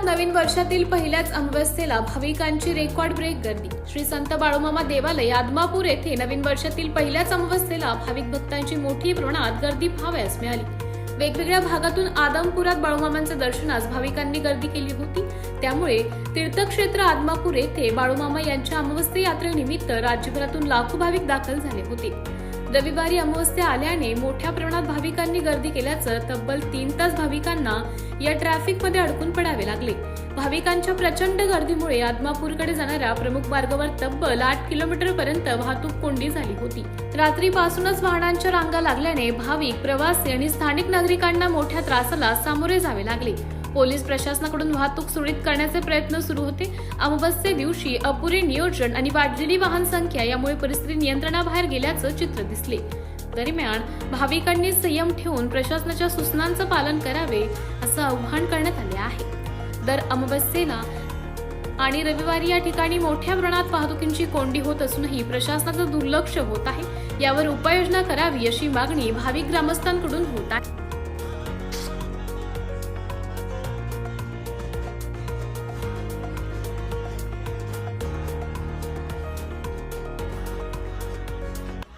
पंढरपुरात नवीन वर्षातील पहिल्याच अमावस्येला भाविकांची रेकॉर्ड ब्रेक गर्दी। श्री संत बाळूमामा देवालय आदमापूर येथे नवीन वर्षातील पहिल्याच अमावस्येला भाविक भक्तांची मोठी प्रमाणात गर्दी पाहावयास मिळाली। वेगवेगळ्या भागातून आदमपुरात बाळूमामांच्या दर्शनास भाविकांनी गर्दी केली होती। त्यामुळे तीर्थक्षेत्र आदमापूर येथे बाळूमामा यांच्या अमावस्या यात्रेनिमित्त राज्यभरातून लाखो भाविक दाखल झाले होते। रविवारी अमावस्या आल्याने मोठ्या प्रमाणात भाविकांनी गर्दी केल्याचं तब्बल 3 तास भाविकांना या ट्रॅफिकमध्ये अडकून पडावे लागले। भाविकांच्या प्रचंड गर्दीमुळे आदमापूरकडे जाणाऱ्या प्रमुख मार्गावर तब्बल 8 किलोमीटर पर्यंत वाहतूक कोंडी झाली होती। रात्रीपासूनच वाहनांच्या रांगा लागल्याने भाविक, प्रवासी आणि स्थानिक नागरिकांना मोठ्या त्रासाला सामोरे जावे लागले। पोलीस प्रशासनाकडून वाहतूक सुरळीत करण्याचे प्रयत्न सुरू होते। अमावस्ये दिवशी अपुरे नियोजन आणि वाढलेली वाहन संख्या यामुळे परिस्थिती नियंत्रणाबाहेर गेल्याचं चित्र दिसले। दरम्यान भाविकांनी संयम ठेवून प्रशासनाच्या सूचनांचं पालन करावे असं आवाहन करण्यात आले आहे। दर अमावस्येला आणि रविवारी या ठिकाणी मोठ्या प्रमाणात वाहतुकीची कोंडी होत असूनही प्रशासनाचं दुर्लक्ष होत आहे। यावर उपाययोजना करावी अशी मागणी भाविक ग्रामस्थांकडून होत आहे।